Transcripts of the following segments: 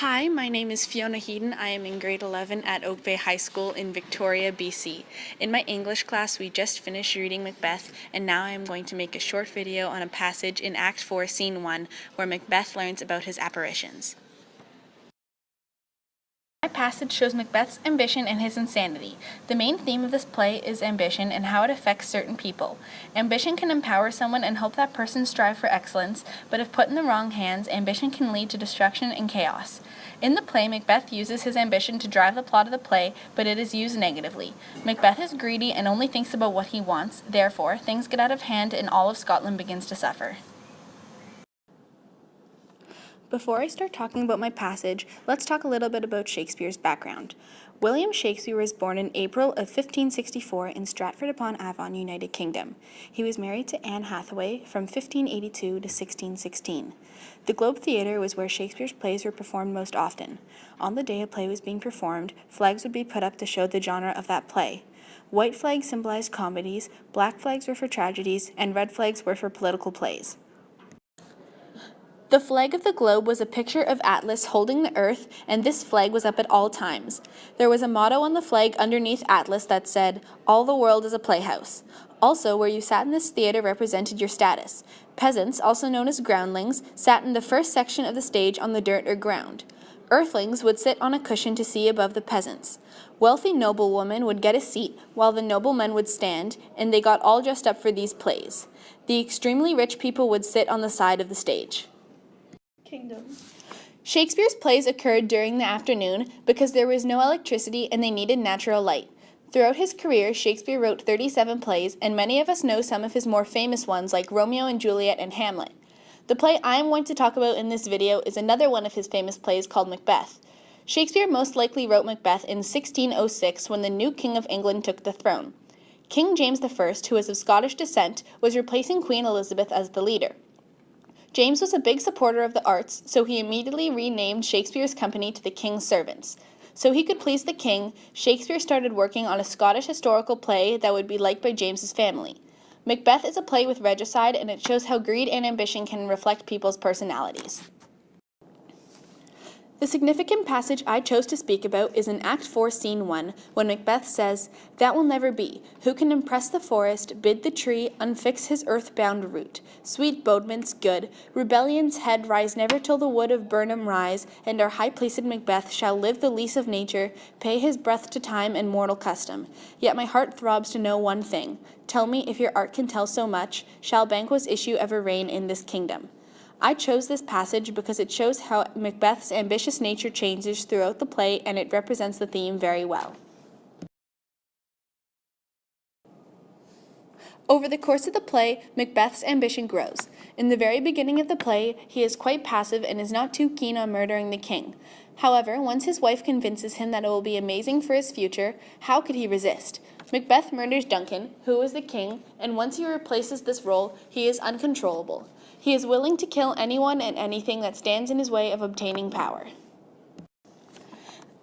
Hi, my name is Fiona Heaton. I am in grade 11 at Oak Bay High School in Victoria, BC. In my English class, we just finished reading Macbeth, and now I am going to make a short video on a passage in Act 4, Scene 1, where Macbeth learns about his apparitions. My passage shows Macbeth's ambition and his insanity. The main theme of this play is ambition and how it affects certain people. Ambition can empower someone and help that person strive for excellence, but if put in the wrong hands, ambition can lead to destruction and chaos. In the play, Macbeth uses his ambition to drive the plot of the play, but it is used negatively. Macbeth is greedy and only thinks about what he wants. Therefore, things get out of hand and all of Scotland begins to suffer. Before I start talking about my passage, let's talk a little bit about Shakespeare's background. William Shakespeare was born in April of 1564 in Stratford-upon-Avon, United Kingdom. He was married to Anne Hathaway from 1582 to 1616. The Globe Theatre was where Shakespeare's plays were performed most often. On the day a play was being performed, flags would be put up to show the genre of that play. White flags symbolized comedies, black flags were for tragedies, and red flags were for political plays. The flag of the globe was a picture of Atlas holding the earth, and this flag was up at all times. There was a motto on the flag underneath Atlas that said, "All the world is a playhouse." Also, where you sat in this theater represented your status. Peasants, also known as groundlings, sat in the first section of the stage on the dirt or ground. Earthlings would sit on a cushion to see above the peasants. Wealthy noblewomen would get a seat, while the noblemen would stand, and they got all dressed up for these plays. The extremely rich people would sit on the side of the stage. Kingdom. Shakespeare's plays occurred during the afternoon because there was no electricity and they needed natural light. Throughout his career, Shakespeare wrote 37 plays, and many of us know some of his more famous ones like Romeo and Juliet and Hamlet. The play I am going to talk about in this video is another one of his famous plays called Macbeth. Shakespeare most likely wrote Macbeth in 1606 when the new King of England took the throne. King James I, who was of Scottish descent, was replacing Queen Elizabeth as the leader. James was a big supporter of the arts, so he immediately renamed Shakespeare's company to the King's Servants. So he could please the king, Shakespeare started working on a Scottish historical play that would be liked by James's family. Macbeth is a play with regicide, and it shows how greed and ambition can reflect people's personalities. The significant passage I chose to speak about is in Act 4, Scene 1, when Macbeth says, "That will never be. Who can impress the forest, bid the tree, unfix his earth-bound root? Sweet bodements good, rebellion's head rise never till the wood of Burnham rise, and our high-placed Macbeth shall live the lease of nature, pay his breath to time and mortal custom. Yet my heart throbs to know one thing. Tell me, if your art can tell so much, shall Banquo's issue ever reign in this kingdom?" I chose this passage because it shows how Macbeth's ambitious nature changes throughout the play, and it represents the theme very well. Over the course of the play, Macbeth's ambition grows. In the very beginning of the play, he is quite passive and is not too keen on murdering the king. However, once his wife convinces him that it will be amazing for his future, how could he resist? Macbeth murders Duncan, who was the king, and once he replaces this role, he is uncontrollable. He is willing to kill anyone and anything that stands in his way of obtaining power.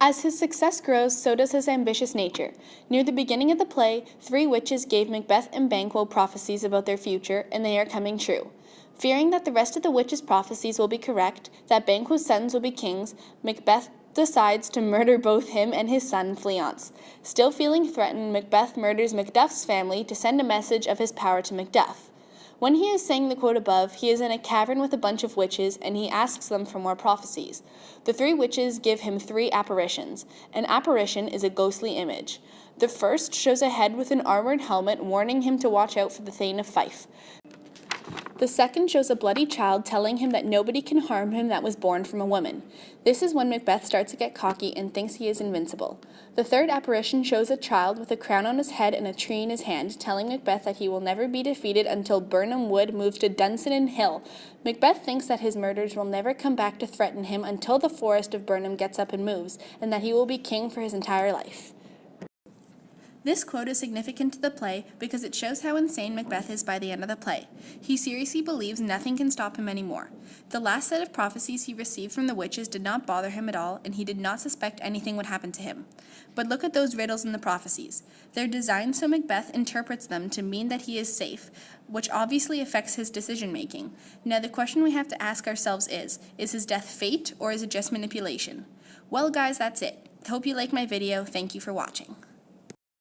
As his success grows, so does his ambitious nature. Near the beginning of the play, 3 witches gave Macbeth and Banquo prophecies about their future, and they are coming true. Fearing that the rest of the witches' prophecies will be correct, that Banquo's sons will be kings, Macbeth decides to murder both him and his son, Fleance. Still feeling threatened, Macbeth murders Macduff's family to send a message of his power to Macduff. When he is saying the quote above, he is in a cavern with a bunch of witches, and he asks them for more prophecies. The 3 witches give him 3 apparitions. An apparition is a ghostly image. The first shows a head with an armored helmet warning him to watch out for the Thane of Fife. The second shows a bloody child telling him that nobody can harm him that was born from a woman. This is when Macbeth starts to get cocky and thinks he is invincible. The third apparition shows a child with a crown on his head and a tree in his hand, telling Macbeth that he will never be defeated until Burnham Wood moves to Dunsinane Hill. Macbeth thinks that his murderers will never come back to threaten him until the forest of Burnham gets up and moves, and that he will be king for his entire life. This quote is significant to the play because it shows how insane Macbeth is by the end of the play. He seriously believes nothing can stop him anymore. The last set of prophecies he received from the witches did not bother him at all, and he did not suspect anything would happen to him. But look at those riddles in the prophecies. They're designed so Macbeth interprets them to mean that he is safe, which obviously affects his decision-making. Now the question we have to ask ourselves is his death fate or is it just manipulation? Well guys, that's it. Hope you like my video. Thank you for watching.